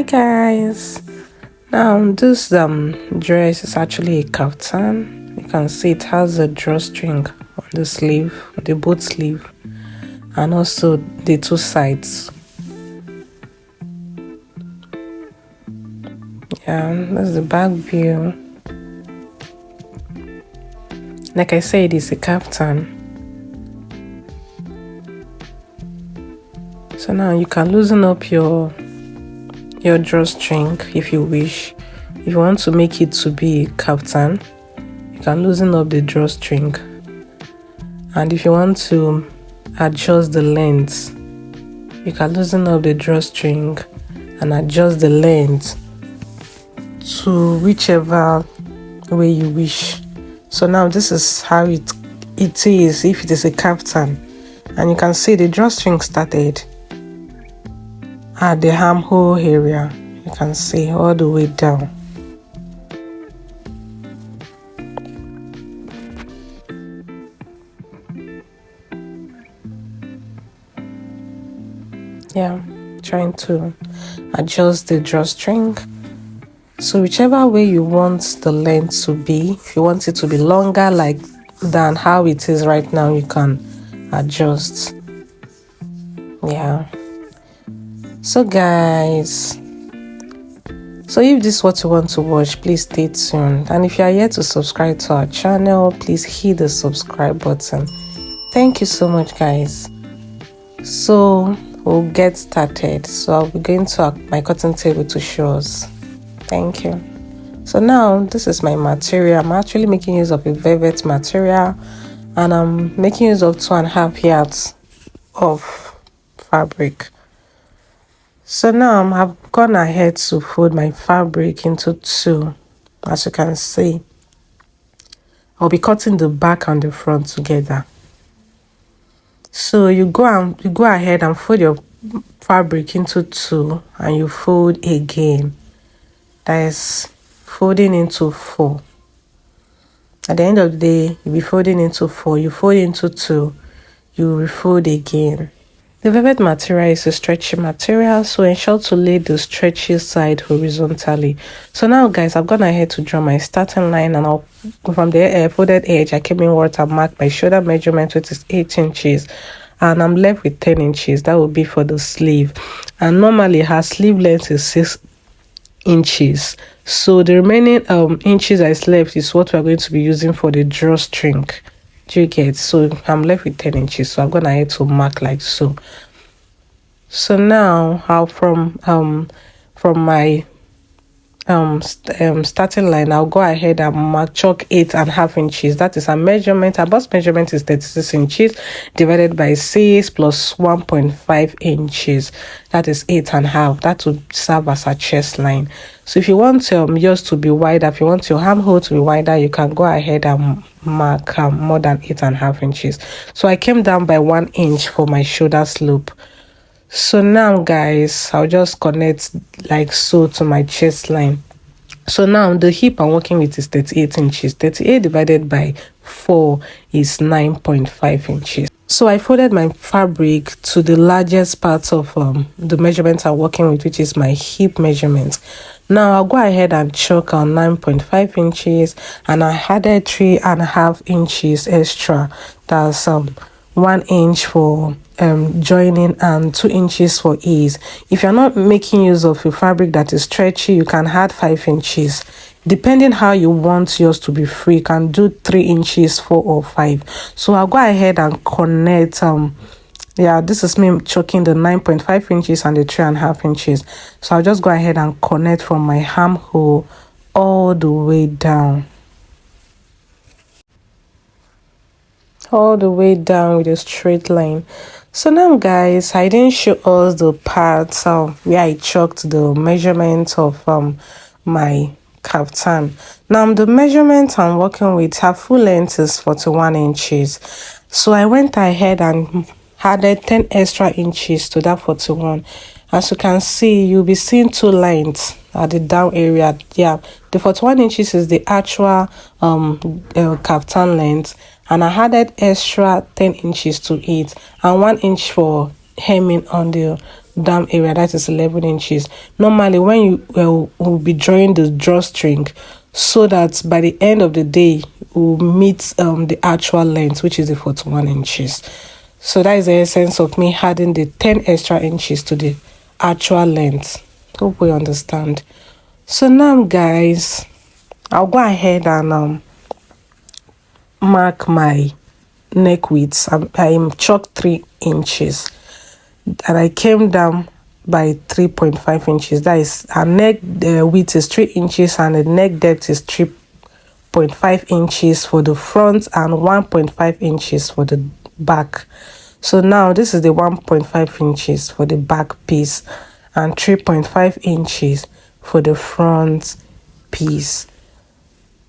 Guys, now this dress is actually a kaftan. You can see it has a drawstring on the sleeve, the both sleeve, and also the two sides. Yeah, that's the back view. Like I said, it's a kaftan. So now you can loosen up your drawstring if you wish. If you want to make it to be a kaftan, you can loosen up the drawstring. And if you want to adjust the length, you can loosen up the drawstring and adjust the length to whichever way you wish. So now this is how it is if it is a kaftan. And you can see the drawstring started at the armhole area. You can see all the way down. Yeah, trying to adjust the drawstring. So whichever way you want the length to be, if you want it to be longer than how it is right now, you can adjust. Yeah. So guys, so if this is what you want to watch, please stay tuned. And if you are yet to subscribe to our channel, please hit the subscribe button. Thank you so much, guys. So we'll get started. So I'll be going to my cutting table to show us. Thank you. So now this is my material. I'm actually making use of a velvet material, and I'm making use of 2.5 yards of fabric. So now I've gone ahead to fold my fabric into 2. As you can see, I'll be cutting the back and the front together. So you go ahead and fold your fabric into 2, and you fold again. That is folding into 4. At the end of the day, you'll be folding into 4. You fold into 2, you refold again. The velvet material is a stretchy material, so ensure to lay the stretchy side horizontally. So now guys, I've gone ahead to draw my starting line, and I'll from the folded edge, I came in water, mark my shoulder measurement, which is 8 inches, and I'm left with 10 inches. That will be for the sleeve, and normally her sleeve length is 6 inches. So the remaining inches that's left is what we're going to be using for the drawstring. Do you get? So I'm left with 10 inches, so I'm gonna ahead to mark like so. So now how from my starting line, I'll go ahead and mark chalk 8.5 inches. That is a measurement. Our bust measurement is 36 inches divided by 6 plus 1.5 inches. That is 8.5. That will serve as a chest line. So if you want yours to be wider, if you want your armhole to be wider, you can go ahead and mark more than 8.5 inches. So I came down by 1 inch for my shoulder slope. So now guys, I'll just connect like so to my chest line. So now the hip I'm working with is 38 inches. 38 divided by 4 is 9.5 inches. So I folded my fabric to the largest part of the measurement I'm working with, which is my hip measurement. Now I'll go ahead and chalk on 9.5 inches, and I added 3.5 inches extra. That's 1 inch for joining and 2 inches for ease. If you're not making use of a fabric that is stretchy, you can add 5 inches. Depending how you want yours to be free, you can do 3 inches, 4 or 5. So I'll go ahead and connect. Yeah, this is me choking the 9.5 inches and the 3.5 inches. So I'll just go ahead and connect from my armhole all the way down. All the way down with a straight line. So now guys, I didn't show us the parts where I chalked the measurement of my kaftan. Now the measurement I'm working with, her full length is 41 inches. So I went ahead and added 10 extra inches to that 41. As you can see, you'll be seeing 2 lines at the down area. Yeah, the 41 inches is the actual kaftan length, and I added extra 10 inches to it, and 1 inch for hemming on the down area, that is 11 inches. Normally when you will be drawing the drawstring, so that by the end of the day will meet the actual length, which is the 41 inches. So that is the essence of me adding the 10 extra inches to the actual length. Hope we understand. So now guys, I'll go ahead and mark my neck width. I'm chalked 3 inches and I came down by 3.5 inches. That is, our neck width is 3 inches and the neck depth is 3.5 inches for the front and 1.5 inches for the back. So now this is the 1.5 inches for the back piece and 3.5 inches for the front piece.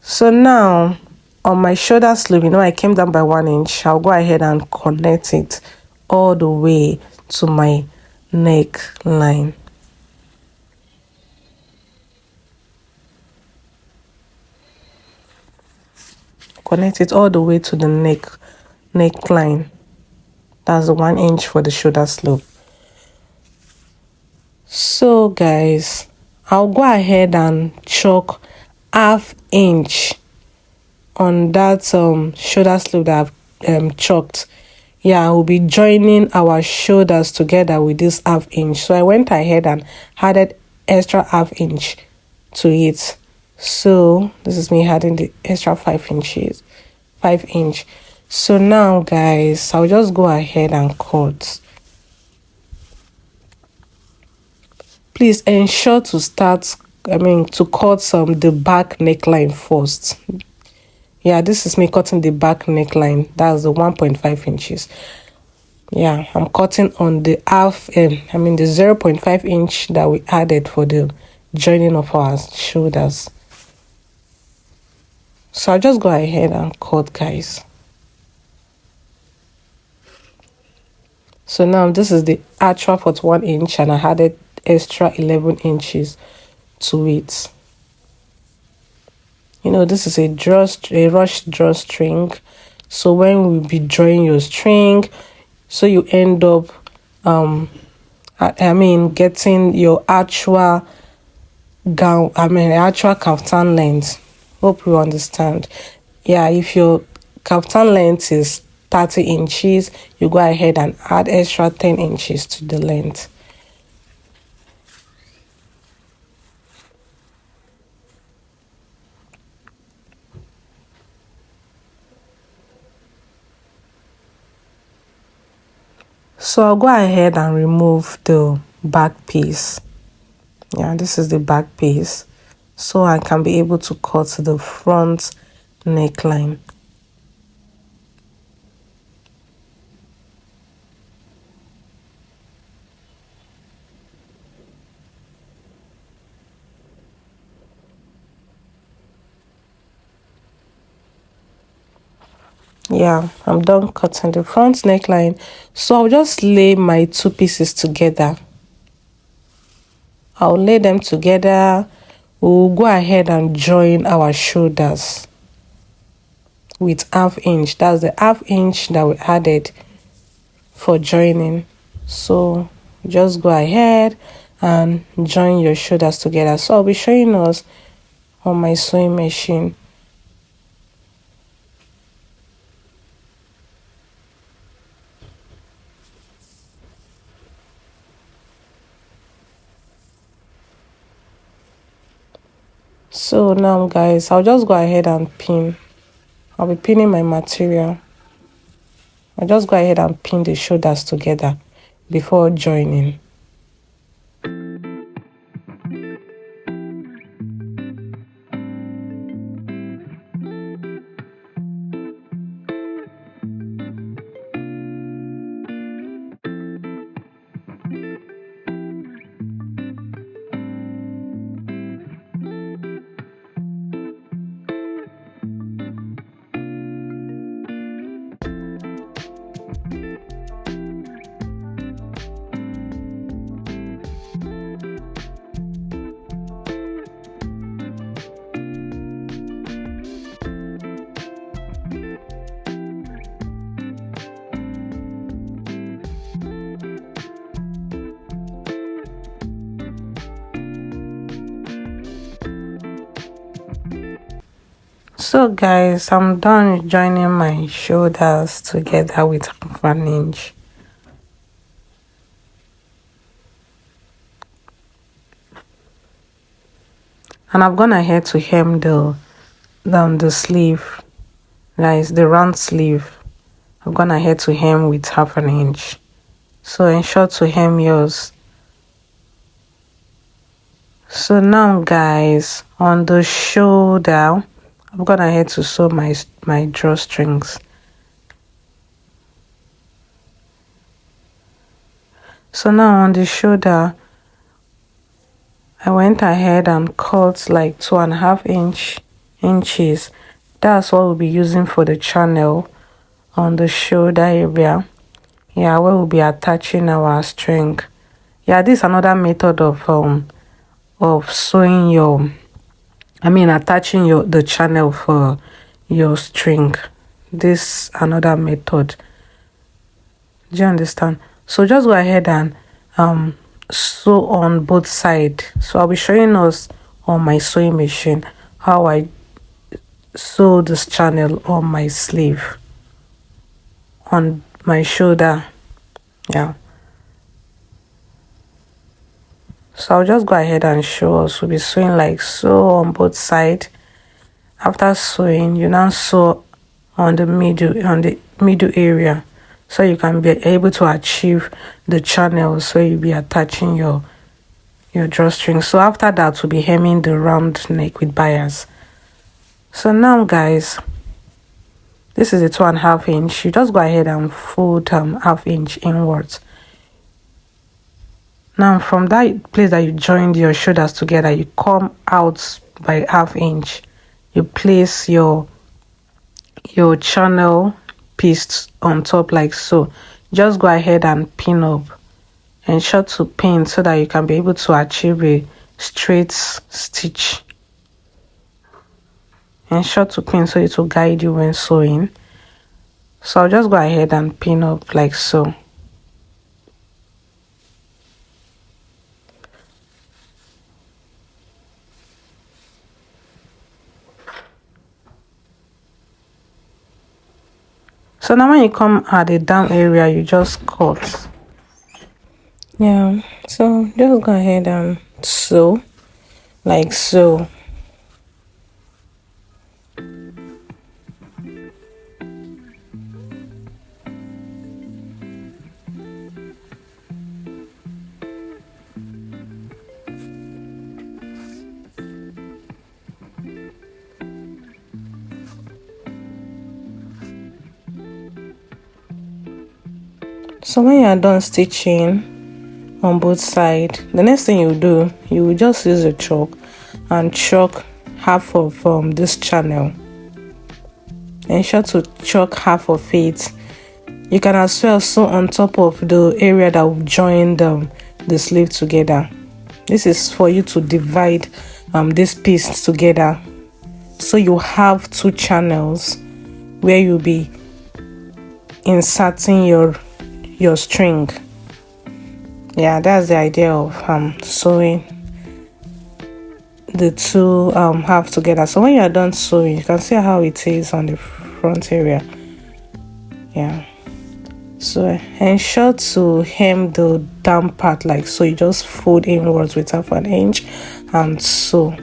So now on my shoulder sleeve, I came down by 1 inch. I'll go ahead and connect it all the way to my neckline. Connect it all the way to the neckline. That's the 1 inch for the shoulder sleeve. So guys, I'll go ahead and chalk ½ inch on that shoulder sleeve that I've chalked. Yeah, we'll be joining our shoulders together with this ½ inch. So I went ahead and added extra ½ inch to it. So this is me adding the extra 5 inches. So now guys, I'll just go ahead and cut. Please ensure to cut the back neckline first. Yeah, this is me cutting the back neckline. That's the 1.5 inches. Yeah, I'm cutting on the the 0.5 inch that we added for the joining of our shoulders. So I'll just go ahead and cut, guys. So now this is the actual 41 inch and I added extra 11 inches to it. This is a rushed drawstring. So when we'll be drawing your string, so you end up getting your actual gown, actual kaftan length. Hope you understand. Yeah, if your kaftan length is 30 inches, you go ahead and add extra 10 inches to the length. So I'll go ahead and remove the back piece. Yeah, this is the back piece. So I can be able to cut the front neckline. Yeah, I'm done cutting the front neckline. So I'll just lay my two pieces together. I'll lay them together. We'll go ahead and join our shoulders with ½ inch. That's the ½ inch that we added for joining. So just go ahead and join your shoulders together. So I'll be showing us on my sewing machine. So now guys, I'll just go ahead and pin. I'll be pinning my material. I'll just go ahead and pin the shoulders together before joining. So guys, I'm done joining my shoulders together with half an inch. And I've gone ahead to hem the sleeve, guys, the round sleeve. I've gone ahead to hem with half an inch. So ensure to hem yours. So now guys, on the shoulder, I've gone ahead to sew my drawstrings. So now on the shoulder, I went ahead and cut like 2.5 inches. That's what we'll be using for the channel on the shoulder area. Yeah, where we'll be attaching our string. Yeah, this is another method of sewing attaching the channel for your string. This another method. Do you understand? So just go ahead and sew on both sides. So I'll be showing us on my sewing machine how I sew this channel on my sleeve, on my shoulder. Yeah, so I'll just go ahead and show us. We'll be sewing like so on both sides. After sewing, you now sew on the middle area, so you can be able to achieve the channels where you'll be attaching your drawstring. So after that, we'll be hemming the round neck with bias. So now guys, this is a 2.5 inch. You just go ahead and fold half inch inwards. Now from that place that you joined your shoulders together, you come out by half inch. You place your channel piece on top like so. Just go ahead and pin up. Ensure to pin so that you can be able to achieve a straight stitch. Ensure to pin so it will guide you when sewing. So I'll just go ahead and pin up like so. So now when you come at the down area, you just cut. Yeah, so just go ahead and sew like so. So when you are done stitching on both sides, the next thing you do, you will just use a chalk and chalk half of this channel. Ensure to chalk half of it. You can as well sew on top of the area that will join the sleeve together. This is for you to divide this piece together, so you have two channels where you'll be inserting your string. Yeah, that's the idea of sewing the two half together. So when you are done sewing, you can see how it is on the front area. Yeah, so ensure to hem the down part like so. You just fold inwards with half an inch and sew.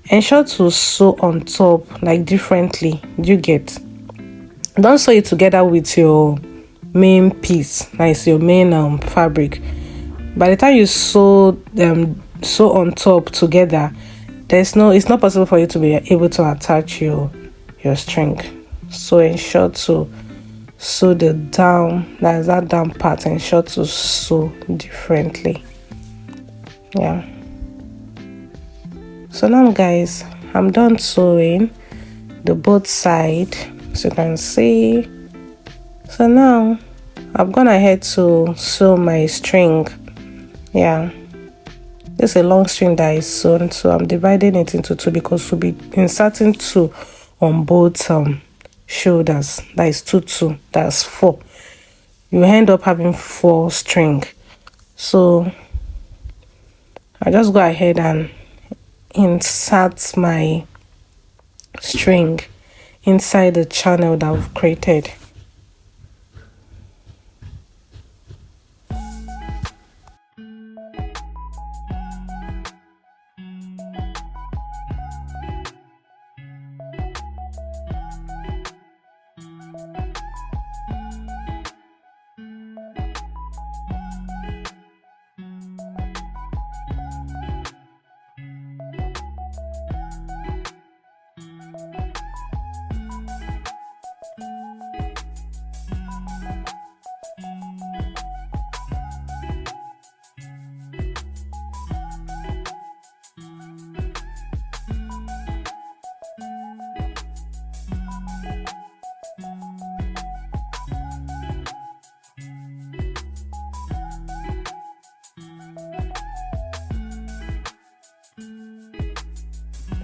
Ensure to sew on top like differently. You get, don't sew it together with your main piece, that is your main fabric. By the time you sew on top together, it's not possible for you to be able to attach your string. So ensure to sew the down, that down part, ensure to sew differently. Yeah, so now guys, I'm done sewing the both side, so you can see. So now I've gone ahead to sew my string. Yeah, this is a long string that is sewn, so I'm dividing it into two because we'll be inserting two on both shoulders. That is two, that's 4. You end up having 4 string. So I just go ahead and insert my string inside the channel that we've created.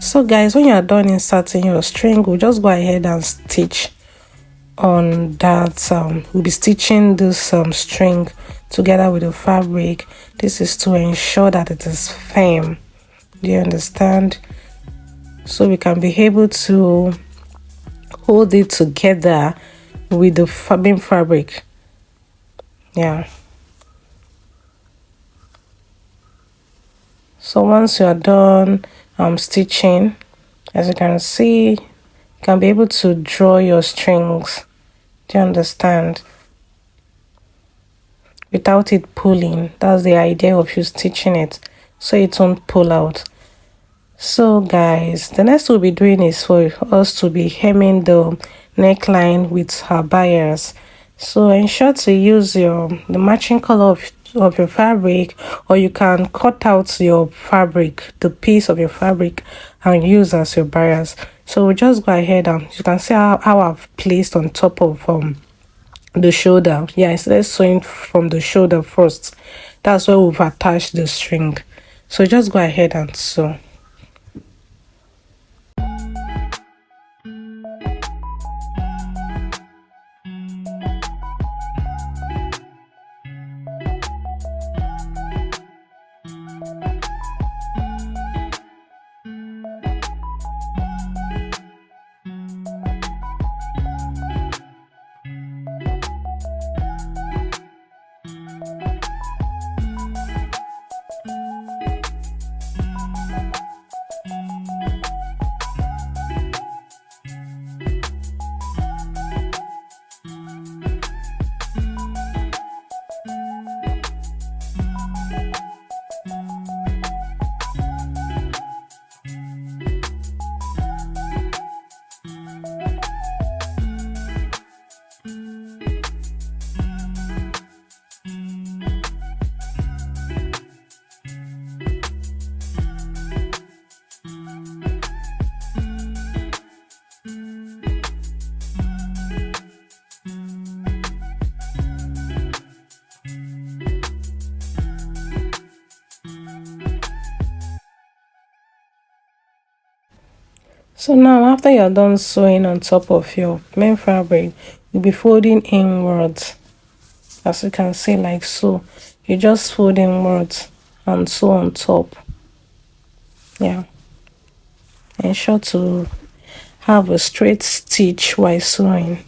So guys, when you are done inserting your string, we'll just go ahead and stitch on that. We'll be stitching this string together with the fabric. This is to ensure that it is firm. Do you understand? So we can be able to hold it together with the fabric. Yeah. So once you are done stitching, as you can see, you can be able to draw your strings. Do you understand? Without it pulling. That's the idea of you stitching it, so it won't pull out. So guys, the next we'll be doing is for us to be hemming the neckline with our bias. So ensure to use the matching color of your fabric, or you can cut out your fabric, the piece of your fabric, and use as your bias. So we'll just go ahead and you can see how I've placed on top of the shoulder. Yeah, let's sewing from the shoulder first. That's where we've attached the string. So just go ahead and sew. So now after you're done sewing on top of your main fabric, you'll be folding inwards, as you can see, like so. You just fold inwards and sew on top. Yeah, ensure to have a straight stitch while sewing.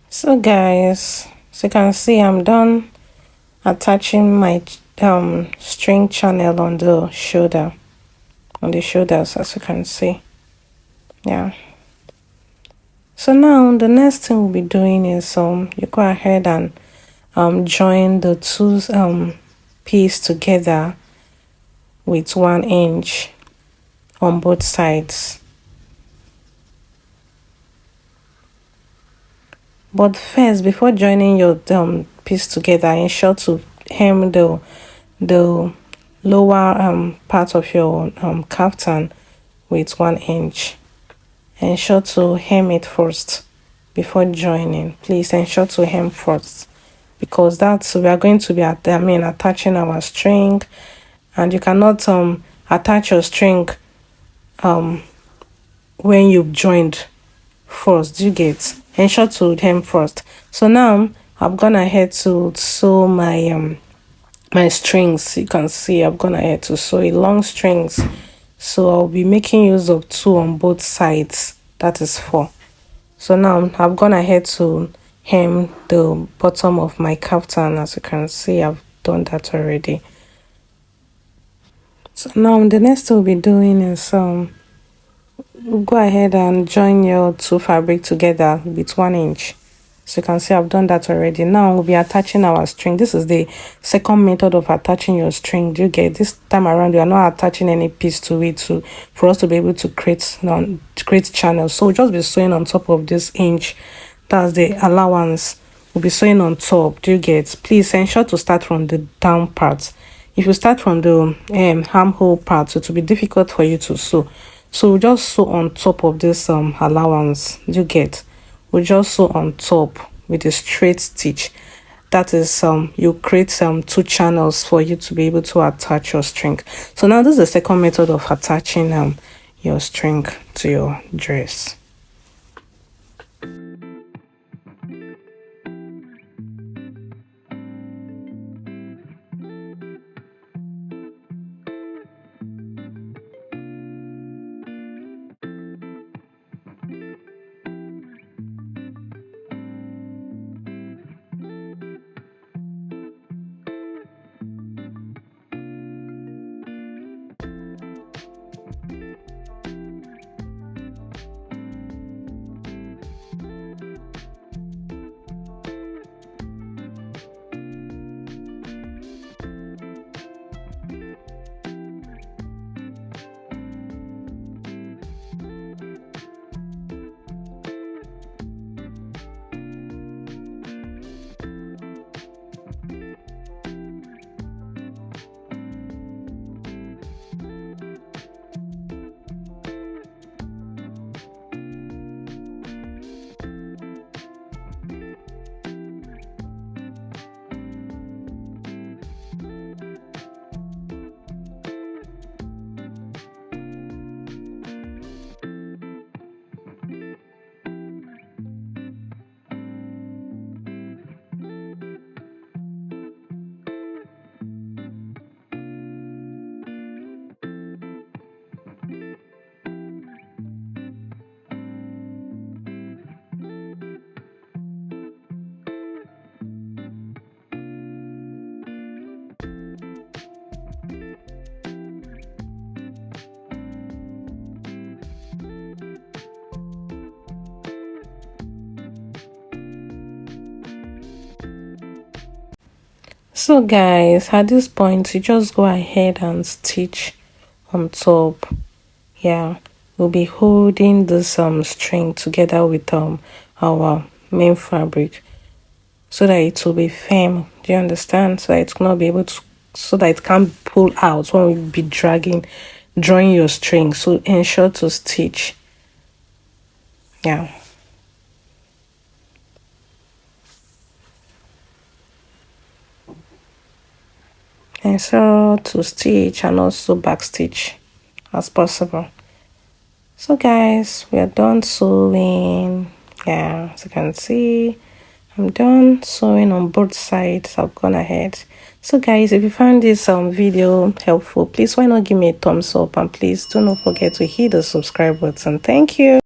So guys, so you can see I'm done attaching my string channel on the shoulders, as you can see. Yeah, so now the next thing we'll be doing is you go ahead and join the two piece together with 1 inch on both sides. But first, before joining your piece together, ensure to hem the lower part of your kaftan with 1 inch. Ensure to hem it first before joining. Please ensure to hem first, because that's we are going to be attaching our string, and you cannot attach your string when you've joined first. You get, ensure to hem first. So now I've gone ahead to sew my my strings. You can see I've gone ahead to sew a long strings, so I'll be making use of 2 on both sides, that is 4. So now I've gone ahead to hem the bottom of my kaftan. As you can see, I've done that already. So now the next thing we'll be doing is go ahead and join your 2 fabric together with 1 inch. So you can see I've done that already. Now we'll be attaching our string. This is the second method of attaching your string. Do you get? This time around we are not attaching any piece to it for us to be able to create channels. So we'll just be sewing on top of this inch. That's the allowance. We'll be sewing on top. Do you get? Please ensure to start from the down part. If you start from the armhole part, it will be difficult for you to sew. So we'll just sew on top of this allowance. Do you get? We'll just sew on top with a straight stitch. That is you create 2 channels for you to be able to attach your string. So now this is the second method of attaching your string to your dress. So guys, at this point you just go ahead and stitch on top. Yeah, we'll be holding this string together with our main fabric so that it will be firm. Do you understand? So that it will not be able to, so that it can't pull out when we be drawing your string. So ensure to stitch. Yeah. And so to stitch and also back stitch as possible. So guys, we are done sewing. Yeah, as you can see, I'm done sewing on both sides. I've gone ahead. So guys, if you found this video helpful, please why not give me a thumbs up, and please do not forget to hit the subscribe button. Thank you.